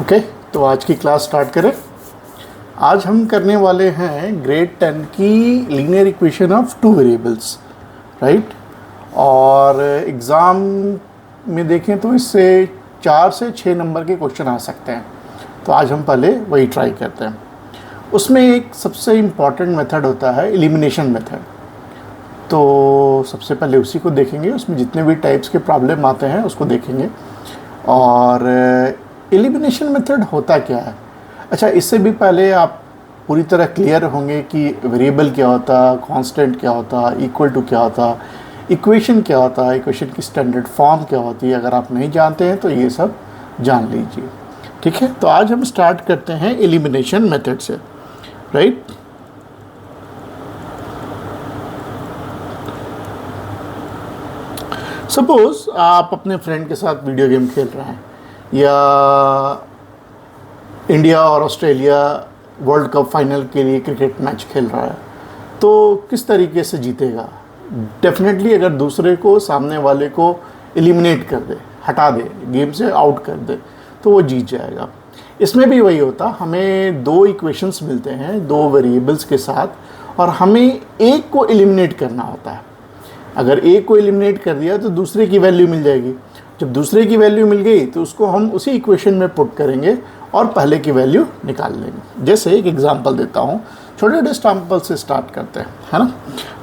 Okay, तो आज की क्लास स्टार्ट करें। आज हम करने वाले हैं ग्रेड 10 की linear equation of two variables, right. और एग्ज़ाम में देखें तो इससे 4 से 6 नंबर के क्वेश्चन आ सकते हैं, तो आज हम पहले वही ट्राई करते हैं। उसमें एक सबसे इम्पॉर्टेंट मेथड होता है एलिमिनेशन मेथड, तो सबसे पहले उसी को देखेंगे। उसमें जितने भी टाइप्स के प्रॉब्लम आते हैं उसको देखेंगे। और एलिमिनेशन मेथड होता क्या है? अच्छा, इससे भी पहले आप पूरी तरह क्लियर होंगे कि वेरिएबल क्या होता, कांस्टेंट क्या होता, इक्वल टू क्या होता, इक्वेशन क्या होता है, इक्वेशन की स्टैंडर्ड फॉर्म क्या होती है। अगर आप नहीं जानते हैं तो ये सब जान लीजिए, ठीक है। तो आज हम स्टार्ट करते हैं एलिमिनेशन मेथड से, राइट। सपोज आप अपने फ्रेंड के साथ वीडियो गेम खेल रहे हैं, या इंडिया और ऑस्ट्रेलिया वर्ल्ड कप फाइनल के लिए क्रिकेट मैच खेल रहा है, तो किस तरीके से जीतेगा? डेफिनेटली अगर दूसरे को, सामने वाले को एलिमिनेट कर दे, हटा दे, गेम से आउट कर दे, तो वो जीत जाएगा। इसमें भी वही होता, हमें दो इक्वेशंस मिलते हैं दो वेरिएबल्स के साथ, और हमें एक को एलिमिनेट करना होता है। अगर एक को एलिमिनेट कर दिया तो दूसरे की वैल्यू मिल जाएगी। जब दूसरे की वैल्यू मिल गई तो उसको हम उसी इक्वेशन में पुट करेंगे और पहले की वैल्यू निकाल लेंगे। जैसे एक एग्जांपल देता हूँ, छोटे छोटे एग्जांपल से स्टार्ट करते हैं, है ना।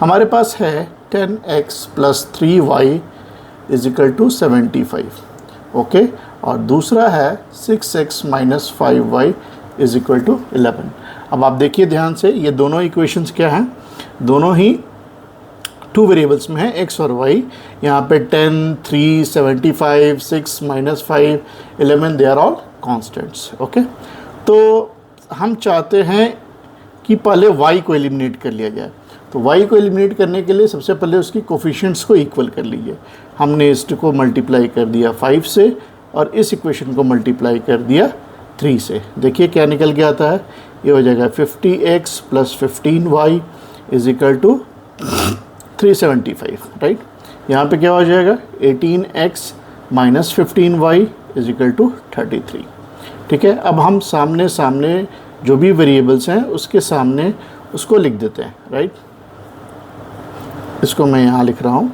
हमारे पास है 10x + 3y = 75, ओके। और दूसरा है 6x - 5y = 11। अब आप देखिए ध्यान से, ये दोनों इक्वेशंस क्या हैं? दोनों ही टू वेरिएबल्स में है, x और y। यहाँ पे 10, 3, 75, 6 - 5, 11, they are all constants, okay. तो हम चाहते हैं कि पहले y को एलिमिनेट कर लिया जाए। तो y को एलिमिनेट करने के लिए सबसे पहले उसकी कोफिशिएंट्स को इक्वल कर लीजिए। हमने इसको मल्टीप्लाई कर दिया 5 से, और इस इक्वेशन को मल्टीप्लाई कर दिया 3 से। देखिए क्या निकल के आता है, ये हो जाएगा 50x + 15y = 375, राइट। यहाँ पे क्या हो जाएगा, 18x - 15y = 33, ठीक है। अब हम सामने सामने जो भी वेरिएबल्स हैं उसके सामने उसको लिख देते हैं, राइट। इसको मैं यहाँ लिख रहा हूँ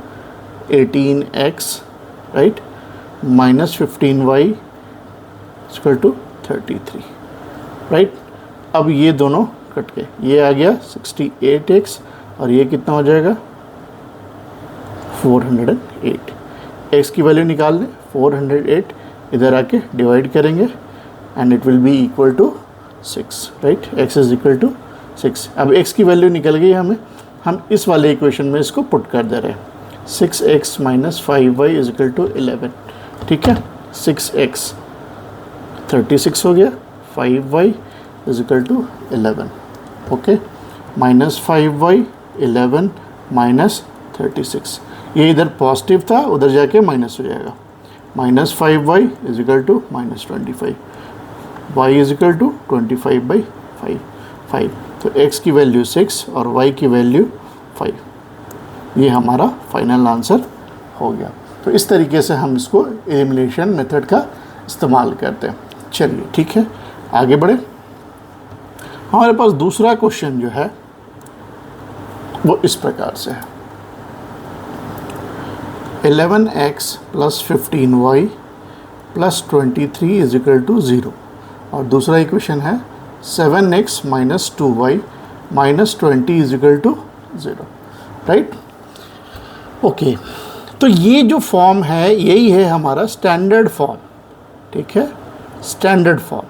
18x, राइट, - 15y = 33, राइट। अब ये दोनों कट के ये आ गया 68x, और ये कितना हो जाएगा 408। x की वैल्यू निकाल लें, 408 इधर आके डिवाइड करेंगे and it will be equal to 6, right. x = 6। अब x की वैल्यू निकल गई हमें, हम इस वाले इक्वेशन में इसको पुट कर दे रहे हैं। 6x - 5y = 11, ठीक है। 6x 36 हो गया, 5y = 11, ओके। -5y 11 - 36, ये इधर पॉजिटिव था, उधर जाके माइनस हो जाएगा। -5y = -25, y = 25/5। तो x की वैल्यू 6 और y की वैल्यू 5। ये हमारा फाइनल आंसर हो गया। तो इस तरीके से हम इसको एलिमिनेशन मेथड का इस्तेमाल करते हैं। चलिए ठीक है, आगे बढ़े। हमारे पास दूसरा क्वेश्चन जो है वो इस प्रकार से है, 11x + 15y + 23 = 0। और दूसरा इक्वेशन है 7x - 2y - 20 = 0, राइट। ओके, तो ये जो फॉर्म है यही है हमारा स्टैंडर्ड फॉर्म, ठीक है, स्टैंडर्ड फॉर्म।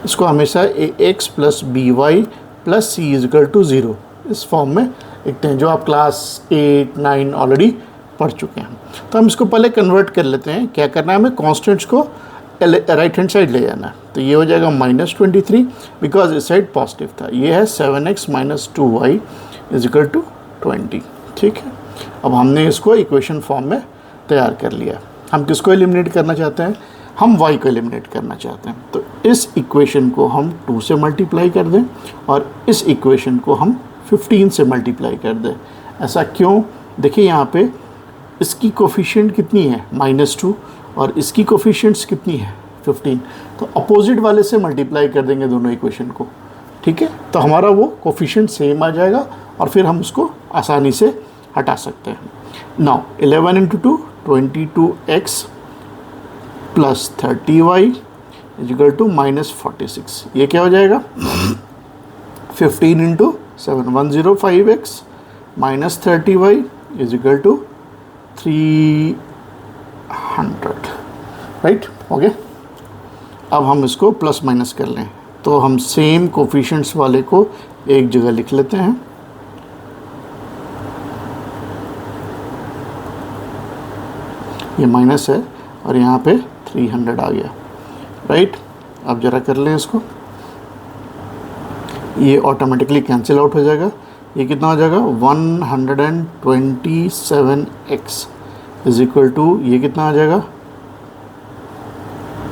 इसको हमेशा ax + by + c = 0 इस फॉर्म में लिखते हैं, जो आप क्लास 8, 9 ऑलरेडी पढ़ चुके हैं। तो हम इसको पहले कन्वर्ट कर लेते हैं। क्या करना है, हमें कॉन्स्टेंट्स को राइट हैंड साइड ले जाना है। तो ये हो जाएगा -23, बिकॉज इस साइड पॉजिटिव था। ये है 7x - 2y = 20, ठीक है। अब हमने इसको इक्वेशन फॉर्म में तैयार कर लिया। हम किसको एलिमिनेट करना चाहते हैं? हम y को एलिमिनेट करना चाहते हैं। तो इस इक्वेशन को हम 2 से मल्टीप्लाई कर दें और इस इक्वेशन को हम 15 से मल्टीप्लाई कर दें। ऐसा क्यों? देखिए यहाँ पे इसकी कोफिशिएंट कितनी है, -2, और इसकी कोफिशिएंट्स कितनी है, 15, तो अपोजिट वाले से मल्टीप्लाई कर देंगे दोनों इक्वेशन को, ठीक है, तो हमारा वो कोफिशिएंट सेम आ जाएगा और फिर हम उसको आसानी से हटा सकते हैं। Now 11 into 2 22x plus 30y is equal to -46, ये क्या हो जाएगा 15 into 7 105x minus 30y is equal to 300, right, okay. अब हम इसको प्लस माइनस कर लें, तो हम सेम कोफिशिएंट्स वाले को एक जगह लिख लेते हैं। ये माइनस है और यहाँ पे 300 आ गया, राइट। अब ज़रा कर लें इसको, ये ऑटोमेटिकली कैंसिल आउट हो जाएगा। ये कितना हो जाएगा 127x इज इक्वल टू, ये कितना आ जाएगा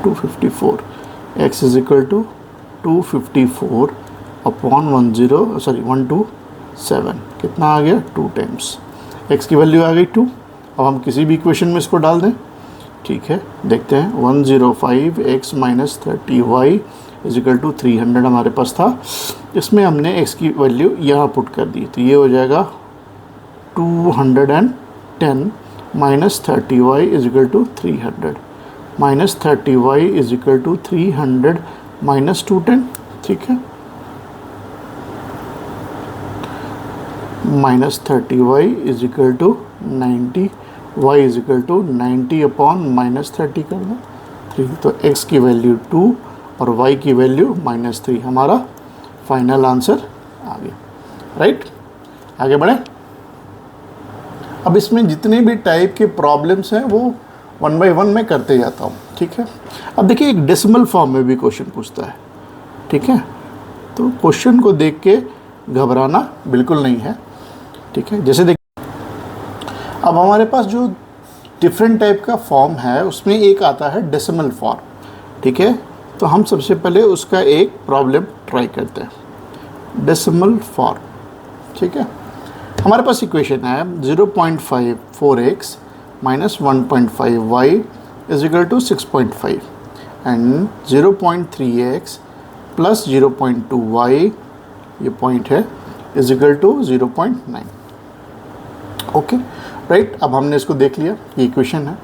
254, x is equal to 254 upon 127, कितना आ गया 2 टाइम्स, x की वैल्यू आ गई 2। अब हम किसी भी इक्वेशन में इसको डाल दें, ठीक है, देखते हैं 105x minus 30y is equal to 300 हमारे पास था, इसमें हमने x की वैल्यू यहाँ पुट कर दी, तो ये हो जाएगा 210 minus 30y is equal to 300 minus 30y is equal to 300 minus 210, ठीक है, minus 30y is equal to 90, y is equal to 90 upon minus 30 कर दो 3, तो x की वैल्यू 2 और y की वैल्यू -3, हमारा फाइनल आंसर आ गया, राइट। आगे बढ़े। अब इसमें जितने भी टाइप के प्रॉब्लम्स हैं वो 1 बाय 1 मैं करते जाता हूँ, ठीक है। अब देखिए एक डेसिमल फॉर्म में भी क्वेश्चन पूछता है, ठीक है, तो क्वेश्चन को देख के घबराना बिल्कुल नहीं है, ठीक है। जैसे देखिए अब हमारे पास जो डिफरेंट टाइप का फॉर्म है उसमें एक आता है डेसिमल फॉर्म, ठीक है, तो हम सबसे पहले उसका एक प्रॉब्लम ट्राई करते हैं, डेसिमल फॉर्म, ठीक है। हमारे पास इक्वेशन है 0.54x minus 1.5y is equal to 6.5 and 0.3x plus 0.2y, ये पॉइंट है, is equal to 0.9, okay, right. अब हमने इसको देख लिया, ये इक्वेशन है।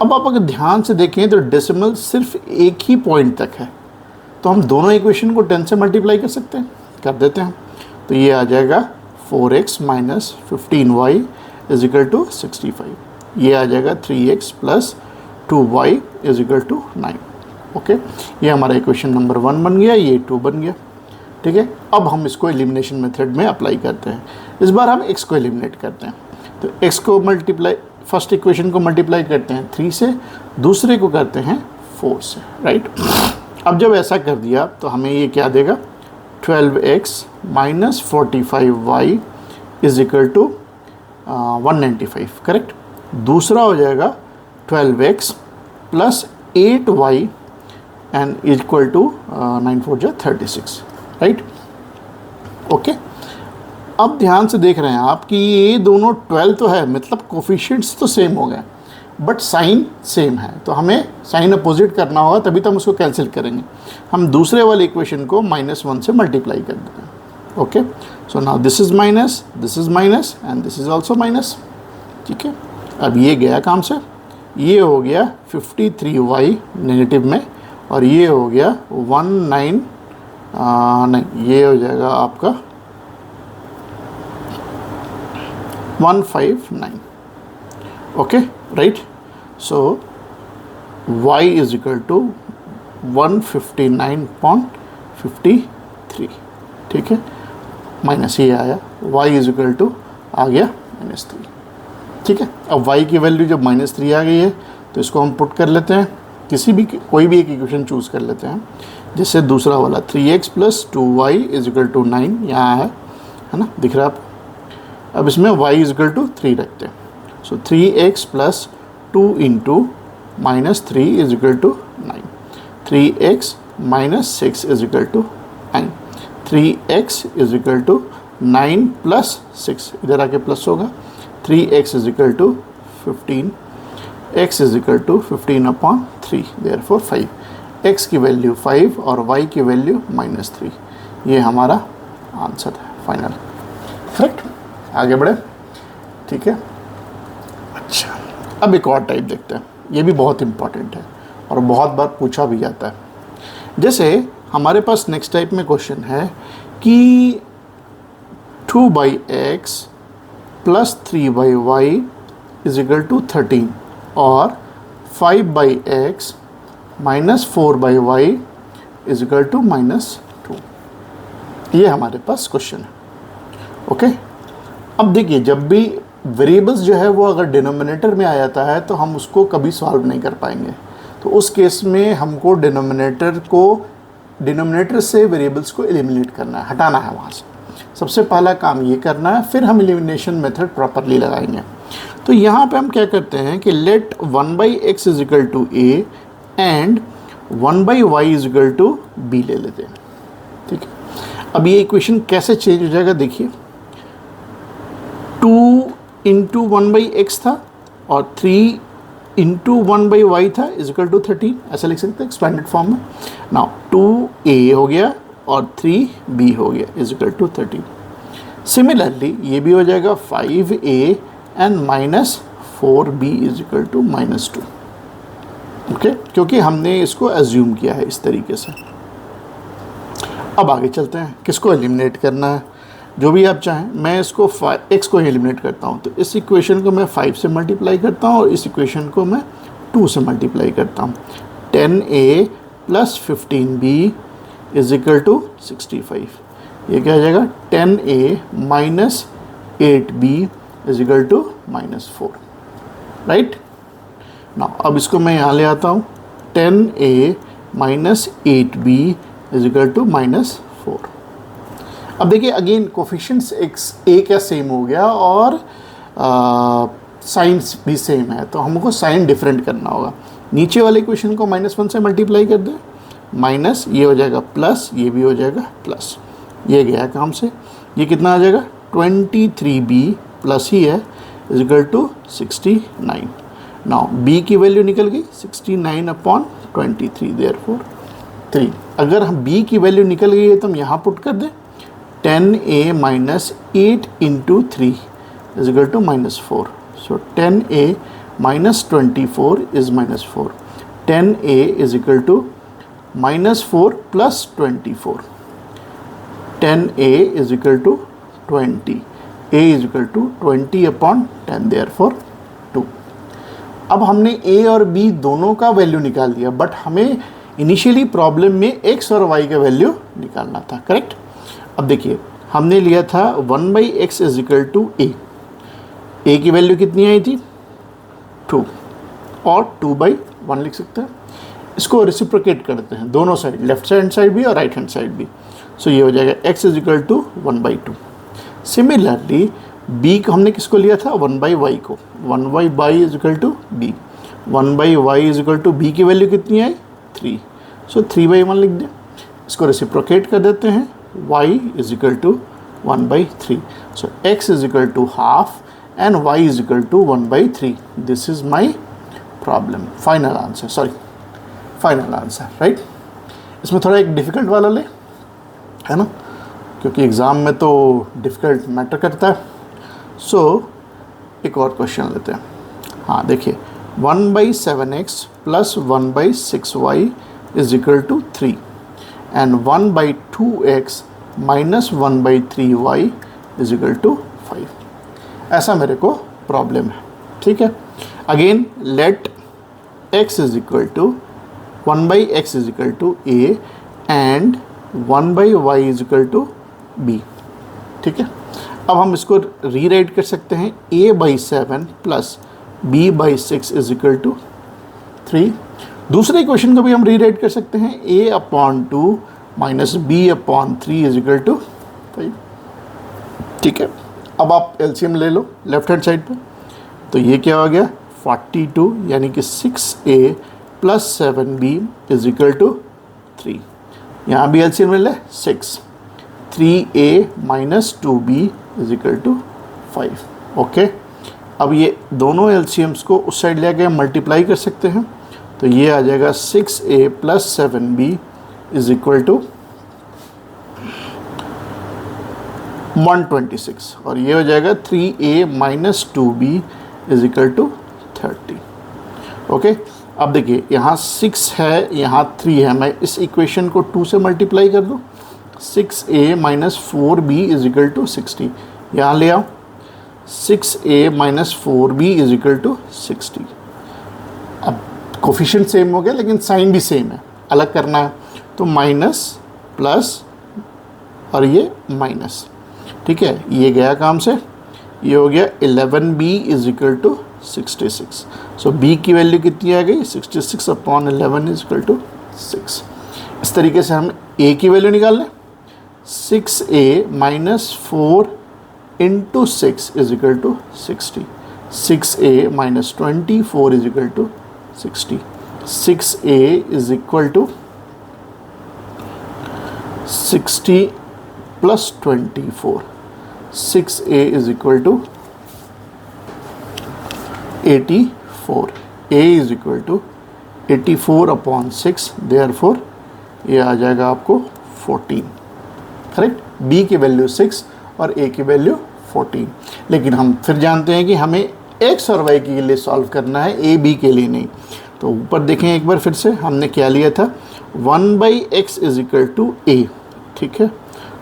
अब आप अगर ध्यान से देखें तो डेसिमल सिर्फ एक ही पॉइंट तक है, तो हम दोनों इक्वेशन को 10 से मल्टीप्लाई कर सकते हैं, कर देते हैं, तो ये आ जाएगा 4x minus 15y is equal to 65, ये आ जाएगा 3x plus 2y is equal to 9, okay. ये हमारा इक्वेशन नंबर 1 बन गया, ये 2 बन गया, ठीक है। अब हम इसको एलिमिनेशन मेथड में अप्लाई करते हैं। इस बार हम x को एलिमिनेट करते हैं, तो x को मल्टीप्लाई, फर्स्ट इक्वेशन को मल्टीप्लाई करते हैं 3 से, दूसरे को करते हैं 4 से, राइट। अब जब ऐसा कर दिया तो हमें ये क्या देगा 12x minus 45y is equal to 195, correct. दूसरा हो जाएगा 12x plus 8y and equal to 9 4 जा 36, राइट, ओके। अब ध्यान से देख रहे हैं आप कि ये दोनों 12 तो है, मतलब कोफिशिएंट्स तो सेम हो गए बट साइन सेम है, तो हमें साइन अपोजिट करना होगा, तभी तो हम उसको कैंसिल करेंगे। हम दूसरे वाले इक्वेशन को -1 से मल्टीप्लाई कर देते हैं, okay. So now this is minus and this is also minus, ठीक है। अब ये गया काम से, ये हो गया 53y नेगेटिव में, और ये हो गया 19 नहीं, ये हो जाएगा आपका 159, okay, right. So y is equal to 159.53, ठीक है, माइनस ये आया, y इज इक्वल टू आ गया -3, ठीक है। अब y की वैल्यू जब -3 आ गई है तो इसको हम पुट कर लेते हैं, किसी भी कोई भी एक इक्वेशन चूज़ कर लेते हैं, जिससे दूसरा वाला 3x plus 2y is equal to 9 यहाँ है ना, दिख रहा है आपको। अब इसमें y इज इक्वल टू 3 रखते हैं, so 3x plus 2 into minus 3 is equal to 9, 3x minus 6 is equal to 9, 3x is equal to 9 plus 6, इधर आके प्लस होगा, 3x is equal to 15 x is equal to 15/3, therefore 5, x की value 5 और y की value -3। ये हमारा answer है final, correct. आगे बढ़े, ठीक है। अच्छा, अब एक और टाइप देखते हैं, ये भी बहुत इंपॉर्टेंट है और बहुत बार पूछा भी जाता है। जैसे हमारे पास नेक्स्ट टाइप में क्वेश्चन है कि 2/x plus 3/y is equal to 13 और 5/x minus 4/y is equal to -2। ये हमारे पास क्वेश्चन है, ओके। अब देखिए, जब भी वेरिएबल्स जो है वो अगर डिनोमिनेटर में आ जाता है तो हम उसको कभी सॉल्व नहीं कर पाएंगे। तो उस केस में हमको डिनोमिनेटर से वेरिएबल्स को एलिमिनेट करना है, हटाना है वहाँ से। सबसे पहला काम ये करना है, फिर हम एलिमिनेशन मेथड प्रॉपरली लगाएंगे। तो यहाँ पे हम क्या करते हैं कि let 1/x is equal to a and 1/y is equal to b ले लेते हैं, ठीक है। अब ये इक्वेशन कैसे चेंज हो जाएगा, देखिए 2 इंटू 1/x था और 3 इंटू 1/y था इज इक्वल टू 13, ऐसा लिख सकते हैं एक्सपेंडेड फॉर्म में। नाउ 2a हो गया और 3b हो गया इज इक्वल टू 13। सिमिलरली ये भी हो जाएगा 5a and -4b is equal to -2, okay, क्योंकि हमने इसको एज्यूम किया है इस तरीके से। अब आगे चलते हैं, किसको एलिमिनेट करना है, जो भी आप चाहें। मैं इसको x को एलिमिनेट करता हूँ, तो इस इक्वेशन को मैं 5 से मल्टीप्लाई करता हूँ और इस इक्वेशन को मैं 2 से मल्टीप्लाई करता हूँ। 10a plus 15b is equal to 65। ये क्या हो जाएगा, 10a minus 8b is equal to -4, right. Now अब इसको मैं यहाँ ले आता हूँ, 10a minus 8b is equal to -4। अब देखिए अगेन कोफिशिएंट्स a क्या सेम हो गया और साइंस भी सेम है, तो हमको साइन डिफरेंट करना होगा। नीचे वाले इक्वेशन को -1 से मल्टीप्लाई कर दें, माइनस ये हो जाएगा प्लस, ये भी हो जाएगा प्लस, ये गया काम से। ये कितना आ जाएगा, 23b प्लस ही है is equal to 69। Now b की वैल्यू निकल गई 69/23, देयरफॉर 3। अगर हम b की वैल्यू निकल गई है तो हम यहाँ पुट कर दें, 10a minus 8 into 3 is equal to -4। So 10a minus 24 is -4। 10a is equal to -4 plus 24। 10a is equal to 20। a is equal to 20/10, therefore 2। अब हमने a और b दोनों का वैल्यू निकाल दिया, बट हमें इनिशियली प्रॉब्लम में x और y का वैल्यू निकालना था, करेक्ट। अब देखिए हमने लिया था 1/x is equal to a की वैल्यू कितनी आई थी, 2, और 2/1 लिख सकते हैं। इसको रेसिप्रोकेट करते हैं दोनों साइड, लेफ्ट हैंड साइड भी और राइट हैंड साइड भी। सो ये हो जाएगा x is equal to 1/2। Similarly b को हमने किसको लिया था, 1/y को, 1/y is equal to b। 1/y is equal to b की वैल्यू कितनी आई, 3। सो 3/1 लिख दें। इसको रेसिप्रोकेट कर देते हैं, y is equal to 1/3। So x is equal to half and y is equal to 1/3। This is my problem, final answer, sorry final answer, right. इसमें थोड़ा एक डिफ़िकल्ट वाला ले, है ना, क्योंकि एग्ज़ाम में तो डिफ़िकल्ट मैटर करता है। सो एक और क्वेश्चन लेते हैं। हाँ देखिए, 1/7x plus 1/6y is equal to 3 and 1/2x minus 1/3y is equal to 5। ऐसा मेरे को प्रॉब्लम है, ठीक है। Again let x is equal to 1/x is equal to a and 1/y is equal to b, ठीक है। अब हम इसको रीराइट कर सकते हैं, a/7 plus b/6 is equal to 3। दूसरे इक्वेशन को भी हम रीराइट कर सकते हैं, a/2 minus b/3 is equal to 5, ठीक है। अब आप एलसीएम ले लो लेफ्ट हैंड साइड पे, तो ये क्या हो गया, 42, यानी कि 6a plus 7b is equal to 3। यहाँ भी एलसीएम ले ले, 6, 3a minus 2b is equal to 5, okay. अब ये दोनों एलसीएम्स को उस साइड ले आके मल्टीप्लाई कर सकते हैं, तो ये आ जाएगा 6a plus 7b is equal to 126 और ये हो जाएगा 3a minus 2b is equal to 30। Okay, अब देखिए यहाँ 6 है, यहाँ 3 है, मैं इस इक्वेशन को 2 से मल्टीप्लाई कर दूँ, 6a minus 4b is equal to 60, यहाँ ले आओ 6a minus 4b is equal to 60। अब कोफिशिएंट सेम हो गया लेकिन साइन भी सेम है, अलग करना है तो माइनस प्लस और ये माइनस, ठीक है, ये गया काम से, ये हो गया 11b is equal to 66। So b की वैल्यू कितनी आ गई, 66 अपॉन 11 इज इक्वल टू 6। इस तरीके से हम a की वैल्यू निकाल लें, 6a minus 4 into 6 is equal to 60, 6a minus 24 is equal to 60, 6a is equal to 60 plus 24, 6a is equal to 84, a is equal to 84 upon 6, therefore ये आ जाएगा आपको 14, करेक्ट। b की वैल्यू 6 और a की value 14, लेकिन हम फिर जानते हैं कि हमें x और y के लिए सॉल्व करना है, a b के लिए नहीं। तो ऊपर देखें एक बार फिर से, हमने क्या लिया था, 1/x is equal to a, ठीक है,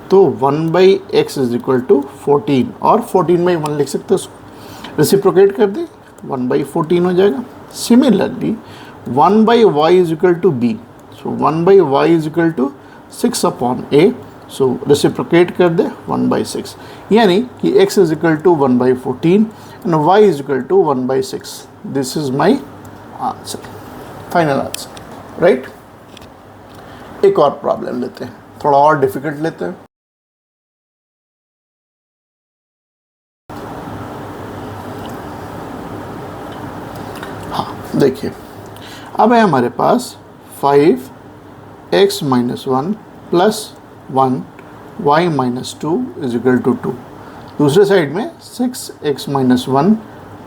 तो 1/x इज इक्वल टू 14 और 14/1 लिख सकते हो उसको, रेसिप्रोकेट कर दें 1/14 हो जाएगा। Similarly 1/y is equal to b, so 1/y is equal to 6 upon a, so reciprocate कर दे 1/6, यानी कि x is equal to 1/14 and y is equal to 1/6। This is my answer, final answer, right. एक और problem लेते हैं, थोड़ा और डिफिकल्ट लेते हैं। हाँ देखिए, अब है हमारे पास 5x minus 1 plus 1 y minus 2 is equal to 2, दूसरे साइड में 6x minus 1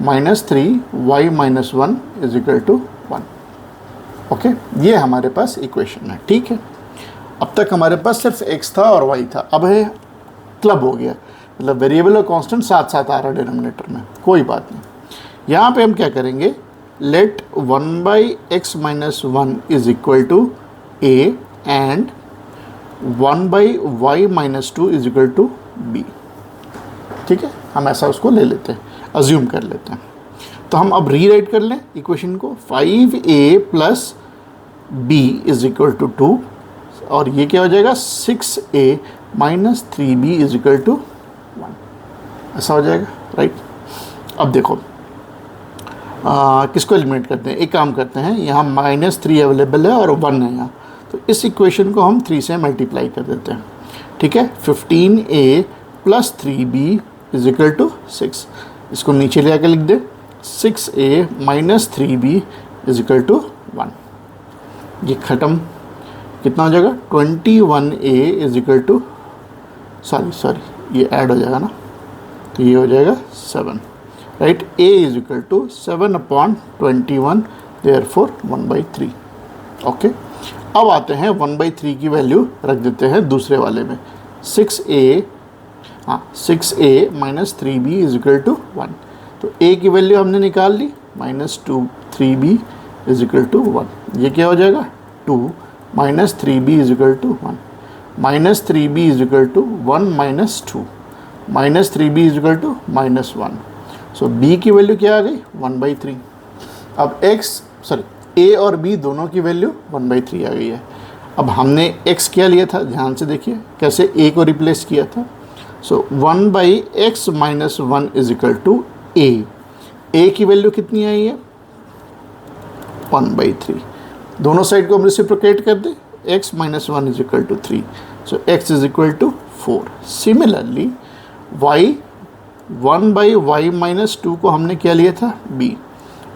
minus 3 y minus 1 is equal to 1। Okay, ये हमारे पास इक्वेशन है, ठीक है। अब तक हमारे पास सिर्फ x था और y था, अब है क्लब हो गया, मतलब वेरिएबल और कांस्टेंट साथ साथ आ रहा है डिनोमिनेटर में, कोई बात नहीं। यहाँ पे हम क्या करेंगे, let 1/x minus 1 is equal to a and 1/y minus 2 is equal to b, ठीक है, हम ऐसा उसको ले लेते हैं, अज्यूम कर लेते हैं। तो हम अब रीराइट कर लें इक्वेशन को, 5a plus b is equal to 2 और ये क्या हो जाएगा, 6a minus 3b is equal to 1, ऐसा हो जाएगा, राइट। अब देखो किसको एलिमिनेट करते हैं, एक काम करते हैं, यहाँ -3 अवेलेबल है और 1 है यहाँ, तो इस इक्वेशन को हम 3 से मल्टीप्लाई कर देते हैं, ठीक है। 15a plus 3b is equal to 6, इसको नीचे ले आकर लिख दे, 6a minus 3b is equal to 1, ये ख़त्म, कितना हो जाएगा, 21a is equal to, sorry ये ऐड हो जाएगा ना, तो ये हो जाएगा 7, right. a is equal to 7 upon 21, therefore 1/3। Okay, अब आते हैं 1/3 की वैल्यू रख देते हैं दूसरे वाले में, 6a minus 3b is equal to 1, तो a की वैल्यू हमने निकाल ली, -3b इज इक्वल टू 1, ये क्या हो जाएगा, 2 minus 3b is equal to 1, minus 3b is equal to 1 minus 2, minus 3b is equal to -1, so b की वैल्यू क्या आ गई, 1/3। अब a और b दोनों की वैल्यू 1/3 आ गई है। अब हमने x क्या लिया था, ध्यान से देखिए कैसे a को रिप्लेस किया था, so 1/x minus 1 is equal to a की वैल्यू कितनी आई है, 1/3, दोनों साइड को हम रेसिप्रोकेट कर दें, x minus 1 is equal to 3, so x is equal to 4। Similarly y 1/y minus 2 को हमने क्या लिया था, b,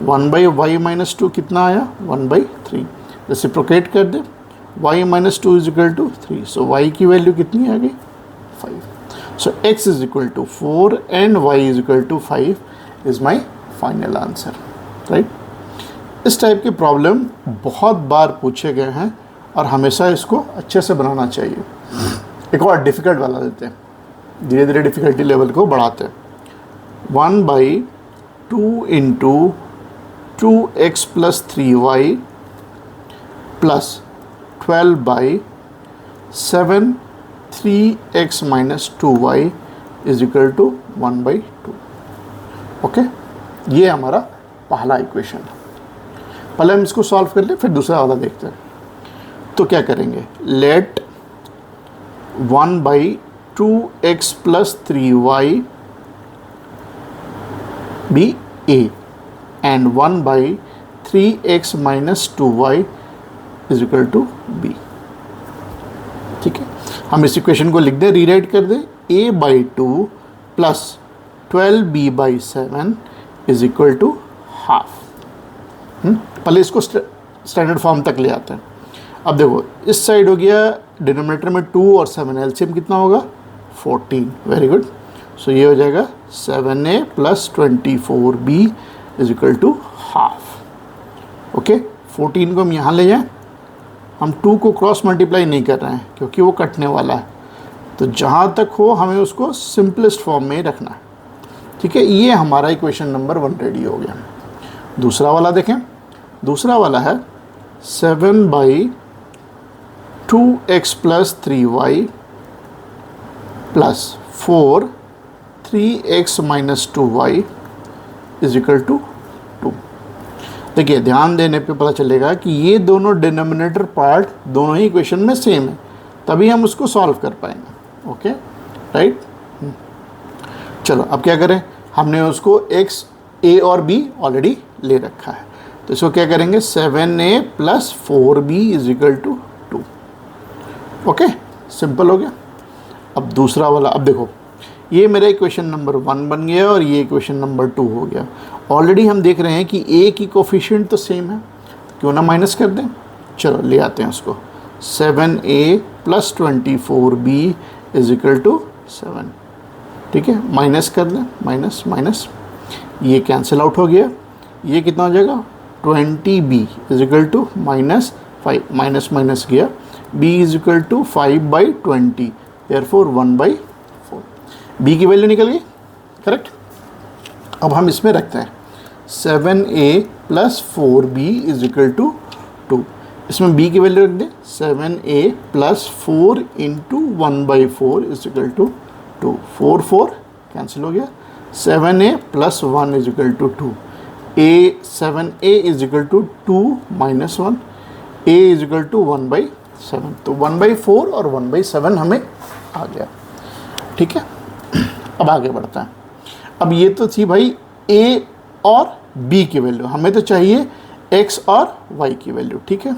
1/y माइनस 2 कितना आया, 1/3, रेसिप्रोकेट कर दे, y minus 2 is equal to 3, so y की वैल्यू कितनी आ गई, 5, so x is equal to 4 and y is equal to 5 is my final answer, right. इस टाइप के प्रॉब्लम बहुत बार पूछे गए हैं और हमेशा इसको अच्छे से बनाना चाहिए। एक और डिफ़िकल्ट वाला देते हैं, धीरे धीरे डिफ़िकल्टी लेवल को बढ़ाते हैं। 1/2 into 2x + 3y plus 12/7 3x - 2y is equal to 1/2। Okay, ये हमारा पहला इक्वेशन है। पहले हम इसको सॉल्व कर लें, फिर दूसरा वाला देखते हैं। तो क्या करेंगे, let 1/2x + 3y be a and 1/3x - 2y is equal to b। ठीक है, हम इस इक्वेशन को लिख दें, रीराइट कर दें, a/2 plus 12b/7 is equal to half. पहले इसको स्टैंडर्ड फॉर्म तक ले आते हैं। अब देखो, इस साइड हो गया डिनोमिनेटर में 2 और 7 एलसीएम कितना होगा 14। Very good. सो ये हो जाएगा 7a + 24b is equal to half. Okay, 14 को हम यहाँ ले जाएं, हम 2 को क्रॉस मल्टीप्लाई नहीं कर रहे हैं क्योंकि वो कटने वाला है, तो जहाँ तक हो हमें उसको सिंपलेस्ट फॉर्म में ही रखना है। ठीक है, ये हमारा इक्वेशन नंबर 1 रेडी हो गया। दूसरा वाला देखें, दूसरा वाला है 7/2x + 3y plus 4 3x - 2y is equal to 2। देखिए, ध्यान देने पे पता चलेगा कि ये दोनों डिनोमिनेटर पार्ट दोनों ही इक्वेशन में सेम है, तभी हम उसको सॉल्व कर पाएंगे। Okay, right. चलो अब क्या करें, हमने उसको x a और b ऑलरेडी ले रखा है, तो इसको क्या करेंगे 7a + 4b is equal to 2। Okay, simple हो गया। अब दूसरा वाला, अब देखो ये मेरा इक्वेशन नंबर 1 बन गया और ये इक्वेशन नंबर 2 हो गया। ऑलरेडी हम देख रहे हैं कि a की कोफिशिएंट तो सेम है, क्यों ना माइनस कर दें। चलो ले आते हैं उसको, 7a + 24b is equal to 7। ठीक है, माइनस कर दें, माइनस माइनस, ये कैंसिल आउट हो गया। ये कितना हो जाएगा 20b is equal to -5, minus minus गया, b is equal to 5/20, therefore 1/4। b की वैल्यू निकल गई, करेक्ट। अब हम इसमें रखते हैं 7a + 4b is equal to 2। इसमें b की वैल्यू रख दें, 7a + 4 into 1/4 is equal to 2। 4 4 cancel हो गया, 7a + 1 is equal to 2। 7a is equal to 2 - 1, a is equal to 1/7। तो 1/4 और 1/7 हमें आ गया। ठीक है, अब आगे बढ़ता है। अब ये तो थी भाई a और b की वैल्यू, हमें तो चाहिए x और y की वैल्यू। ठीक है,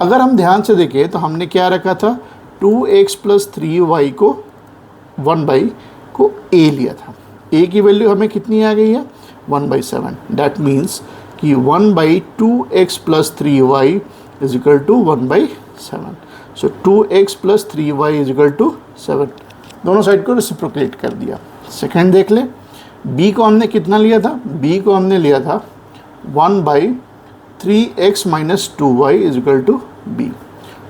अगर हम ध्यान से देखें तो हमने क्या रखा था, 2x + 3y को 1/ को a लिया था। a की वैल्यू हमें कितनी आ गई है 1/7। डैट मीन्स कि 1/2x + 3y is equal to 1/7। So 2x + 3y is equal to 7। दोनों साइड को रेसिप्रोकेट कर दिया। सेकंड देख ले, b को हमने कितना लिया था, b को हमने लिया था 1/3x - 2y is equal to b।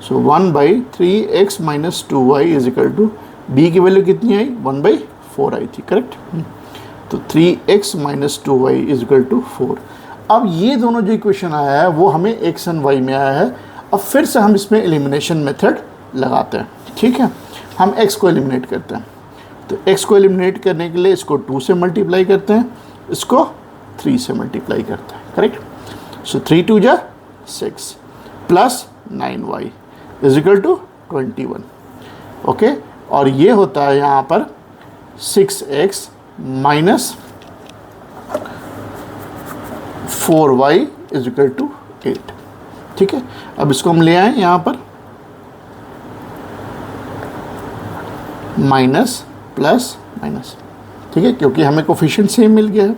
So 1/3x - 2y is equal to, b की वैल्यू कितनी आई 1/4 आई थी, करेक्ट। तो 3x - 2y is equal to 4। अब ये दोनों जो इक्वेशन आया है वो हमें x एंड y में आया है। अब फिर से हम इसमें एलिमिनेशन मेथड लगाते हैं। ठीक है, हम x को एलिमिनेट करते हैं, तो x को एलिमिनेट करने के लिए इसको 2 से मल्टीप्लाई करते हैं, इसको 3 से मल्टीप्लाई करते हैं, करेक्ट। सो 3 2 जा 6 plus 9y is equal to 21। Okay, और ये होता है यहाँ पर 6x minus 4y is equal to 8। ठीक है, अब इसको हम ले आए यहाँ पर, माइनस प्लस माइनस। ठीक है, क्योंकि हमें कोफिशिएंट सेम मिल गया है।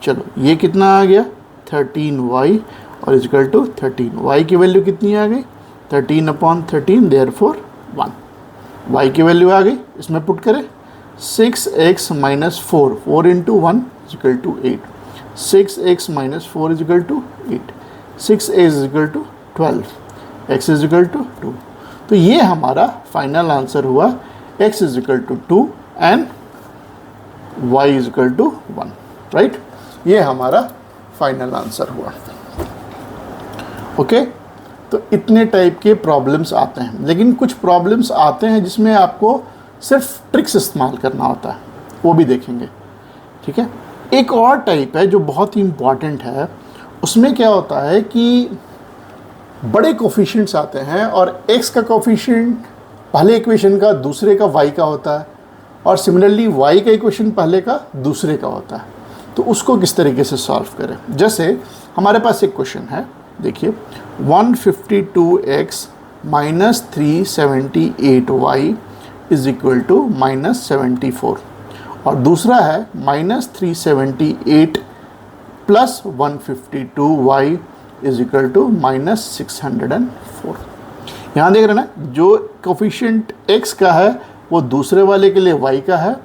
चलो ये कितना आ गया 13y और इज इक्वल टू 13। y की वैल्यू कितनी आ गई 13/13, देयरफॉर 1। y की वैल्यू आ गई, इसमें पुट करें 6x - 4, 4 into 1 is equal to 8, 6x minus 4 is equal to 8, 6a is equal to 12, x is equal to 2। तो ये हमारा फाइनल आंसर हुआ x is equal to 2 and y is equal to 1, right. ये हमारा final answer हुआ। Okay तो इतने type के प्रॉब्लम्स आते हैं, लेकिन कुछ प्रॉब्लम्स आते हैं जिसमें आपको सिर्फ ट्रिक्स इस्तेमाल करना होता है, वो भी देखेंगे, ठीक है। एक और टाइप है जो बहुत ही इम्पॉर्टेंट है, उसमें क्या होता है कि बड़े कोफिशिएंट्स आते हैं और x का कोफिशिएंट पहले इक्वेशन का दूसरे का y का होता है, और सिमिलरली y का इक्वेशन पहले का दूसरे का होता है। तो उसको किस तरीके से सॉल्व करें। जैसे हमारे पास एक क्वेश्चन है, देखिए 152x minus 378y is equal to minus 74, और दूसरा है minus 378 plus 152y is equal to minus 604। यहाँ देख रहे हैं ना, जो कोफिशिएंट x का है वो दूसरे वाले के लिए y का है,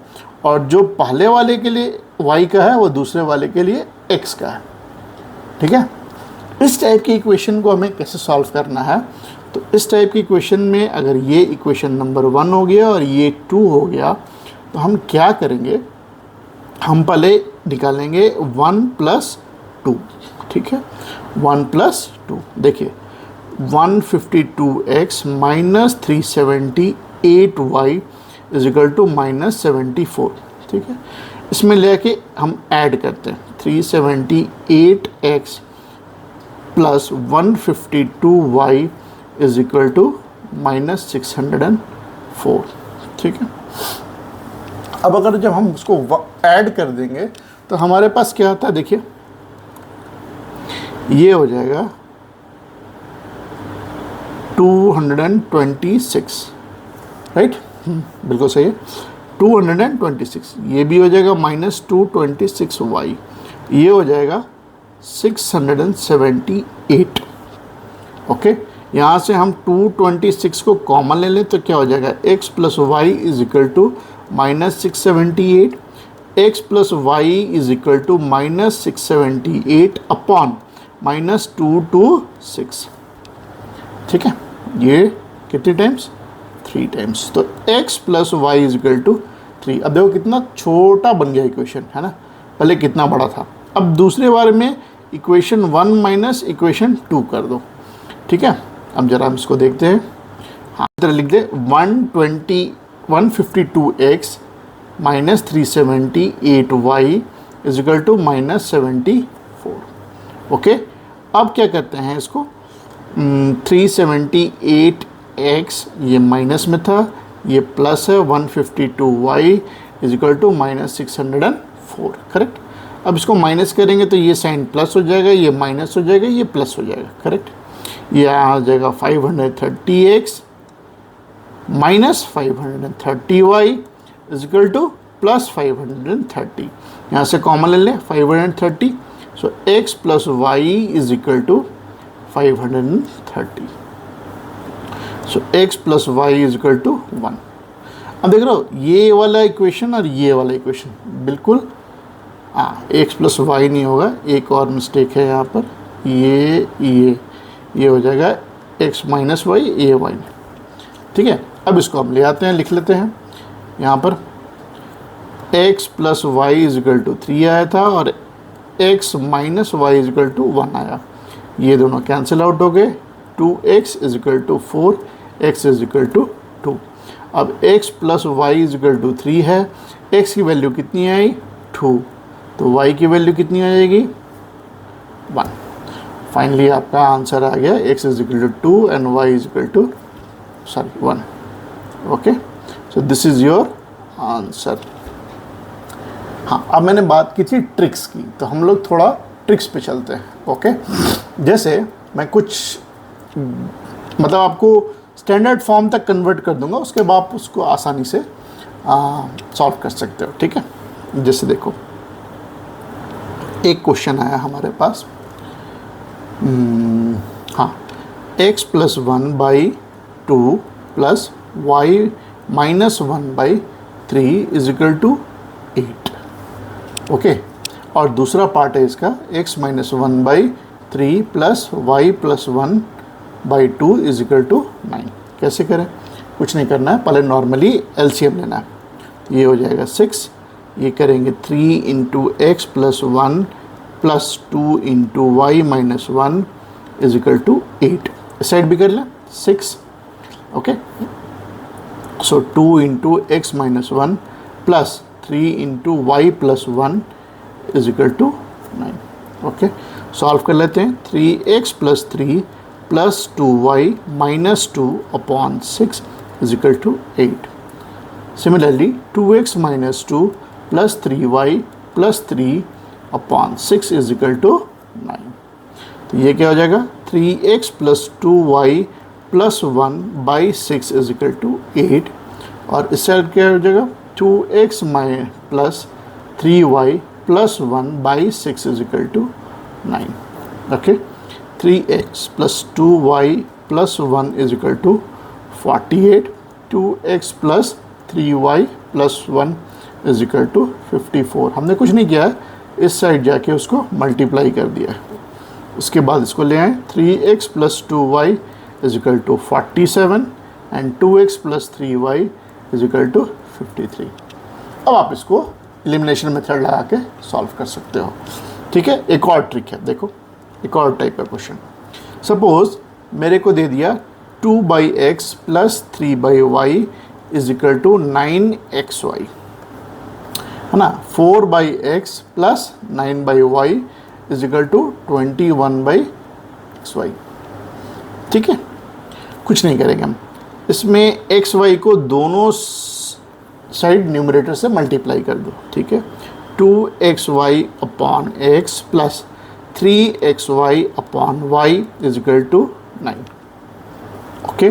और जो पहले वाले के लिए y का है वो दूसरे वाले के लिए x का है, ठीक है। इस टाइप की इक्वेशन को हमें कैसे सॉल्व करना है, तो इस टाइप की इक्वेशन में अगर ये इक्वेशन नंबर 1 हो गया और ये 2 हो गया, तो हम क्या करेंगे, हम पहले निकालेंगे 1 प्लस 2, ठीक है, 1 प्लस 2। देखिए 152x minus 378y is equal to minus 74, ठीक है। इसमें लेके हम ऐड करते हैं 378x plus 152y is equal to minus 604, ठीक है। अब अगर जब हम उसको ऐड कर देंगे तो हमारे पास क्या आता है, देखिए ये हो जाएगा 226, राइट, बिल्कुल सही है, 226। ये भी हो जाएगा माइनस 226y, ये हो जाएगा 678। ओके, यहाँ से हम 226 को कॉमन ले लें तो क्या हो जाएगा, x plus y is equal to minus 678, x plus y is equal to minus 678 upon minus 226, ठीक है। ये कितने टाइम्स, 3 टाइम्स। तो x plus y is equal to 3। अब देखो कितना छोटा बन गया इक्वेशन, है ना, पहले कितना बड़ा था। अब दूसरे बार में इक्वेशन 1 माइनस इक्वेशन 2 कर दो, ठीक है। अब जरा हम इसको देखते हैं, हाँ इधर लिख दे 152x minus 378y is equal to minus 74। Okay, अब क्या करते हैं इसको, 378x ये माइनस में था, ये प्लस है, 152y is equal to minus 604, correct. अब इसको माइनस करेंगे तो ये साइन प्लस हो जाएगा, ये माइनस हो जाएगा, ये प्लस हो जाएगा, करेक्ट। ये आ जाएगा 530x minus 530y is equal to plus 530। यहाँ से कॉमन ले लें 530, so x plus y is equal to 530, so x plus y is equal to 1। अब देख रहे हो ये वाला इक्वेशन और ये वाला इक्वेशन बिल्कुल, हाँ x प्लस वाई नहीं होगा, एक और मिस्टेक है यहाँ पर, ये हो जाएगा x माइनस वाई, ये वाई, ठीक है। अब इसको हम ले आते हैं, लिख लेते हैं यहाँ पर x plus y is equal to 3 आया था और x minus y is equal to 1 आया, ये दोनों कैंसिल आउट हो गए, 2x is equal to 4, x is equal to 2। अब x plus y is equal to 3 है, x की वैल्यू कितनी आई 2, तो y की वैल्यू कितनी आ जाएगी 1। फाइनली आपका आंसर आ गया, x is equal to 2 and y is equal to 1। Okay, so this is your answer. हाँ, अब मैंने बात की थी ट्रिक्स की, तो हम लोग थोड़ा ट्रिक्स पे चलते हैं। ओके, जैसे मैं कुछ मतलब आपको स्टैंडर्ड फॉर्म तक कन्वर्ट कर दूंगा, उसके बाद आप उसको आसानी से सॉल्व कर सकते हो, ठीक है। जैसे देखो एक क्वेश्चन आया हमारे पास, हाँ, x plus 1 by 2 plus y minus 1 by 3 is equal to 8। Okay, और दूसरा पार्ट है इसका x minus 1/3 plus y plus 1/2 is equal to 9। कैसे करें? कुछ नहीं करना है, पहले नॉर्मली एलसीएम लेना है। ये हो जाएगा 6, ये करेंगे 3 into x plus 1 plus 2 into y minus 1 is equal to 8। इस साइड भी कर लें 6, okay. So 2 into x minus 1 plus 3 into y plus 1 is equal to 9, okay. Solve कर लेते हैं। 3x plus 3 plus 2y minus 2 upon 6 is equal to 8। Similarly 2x minus 2 plus 3y plus 3 upon 6 is equal to 9। तो ये क्या हो जाएगा? 3x plus 2y plus 1/6 is equal to 8। और इस साइड क्या हो जाएगा? 2x plus 3y plus 1/6 is equal to 9, okay. 3x plus 2y plus 1 is equal to 48। 2x plus 3y plus 1 is equal to 54। हमने कुछ नहीं किया है, इस साइड जाके उसको मल्टीप्लाई कर दिया है। उसके बाद इसको ले आए 3x plus 2y is equal to 47 and 2x plus 3y is equal to 53। अब आप इसको एलिमिनेशन मेथड लगा के सॉल्व कर सकते हो, ठीक है। एक और ट्रिक है, देखो एक और टाइप का क्वेश्चन। सपोज मेरे को दे दिया 2/x plus 3/y is equal to 9xy, है ना। 4/x plus 9/y is equal to 21/xy, ठीक है। कुछ नहीं करेंगे हम, इसमें xy को दोनों साइड न्यूमरेटर से मल्टीप्लाई कर दो, ठीक है। 2xy upon x plus 3xy upon y is equal to 9, okay.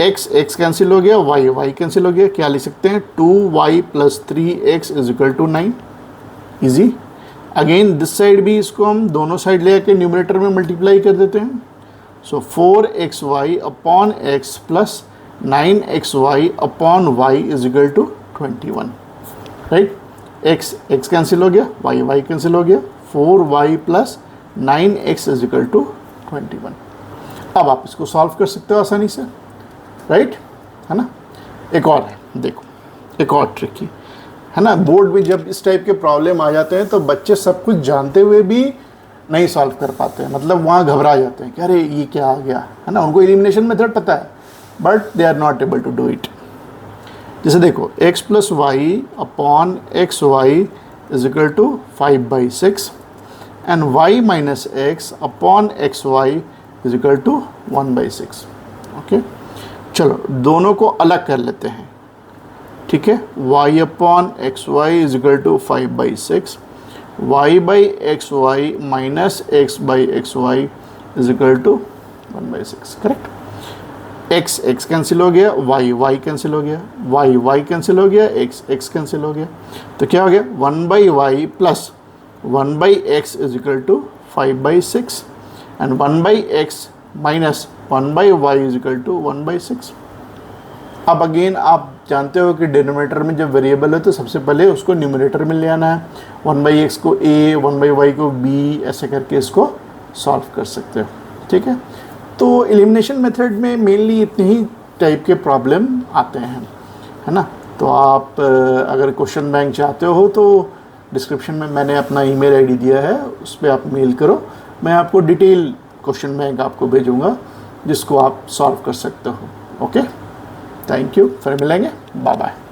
x cancel हो गया, y कैंसिल हो गया। क्या लिख सकते हैं? 2y plus 3x is equal to 9, easy. Again this side भी इसको हम दोनों साइड ले आके न्यूमरेटर में मल्टीप्लाई कर देते हैं। So 4xy upon x plus 9xy upon y is equal to 21, right. x cancel हो गया, y कैंसिल हो गया। 4y plus 9x is equal to 21। अब आप इसको सॉल्व कर सकते हो आसानी से, राइट, है ना। एक और है, देखो एक और ट्रिकी है ना। बोर्ड में जब इस टाइप के प्रॉब्लम आ जाते हैं तो बच्चे सब कुछ जानते हुए भी नहीं सॉल्व कर पाते हैं, मतलब वहाँ घबरा जाते हैं कि अरे ये क्या आ गया, है ना। उनको एलिमिनेशन मेथड पता है but they are not able to do it. जैसे देखो x plus y upon x y is equal to 5/6 and y minus x upon x y is equal to 1/6, okay. चलो दोनों को अलग कर लेते हैं, ठीक है। y upon x y is equal to 5/6, y by x y minus x by x y is equal to 1/6, correct. x cancel हो गया, y कैंसिल हो गया, y कैंसिल हो गया, x कैंसिल हो गया। तो क्या हो गया? 1/y plus 1/x is equal to 5/6 and 1/x minus 1/y is equal to 1/6। अब अगेन आप जानते हो कि डिनोमिनेटर में जब वेरिएबल है तो सबसे पहले उसको न्यूमरेटर में ले आना है। 1/x को a, 1/y को b, ऐसे करके इसको सॉल्व कर सकते हो, ठीक है। तो एलिमिनेशन मेथड में मेनली इतने ही टाइप के प्रॉब्लम आते हैं, है ना। तो आप अगर क्वेश्चन बैंक चाहते हो तो डिस्क्रिप्शन में मैंने अपना ईमेल आईडी दिया है, उस पर आप मेल करो, मैं आपको डिटेल क्वेश्चन बैंक आपको भेजूँगा जिसको आप सॉल्व कर सकते हो, ओके। थैंक यू, फिर मिलेंगे, बाय बाय।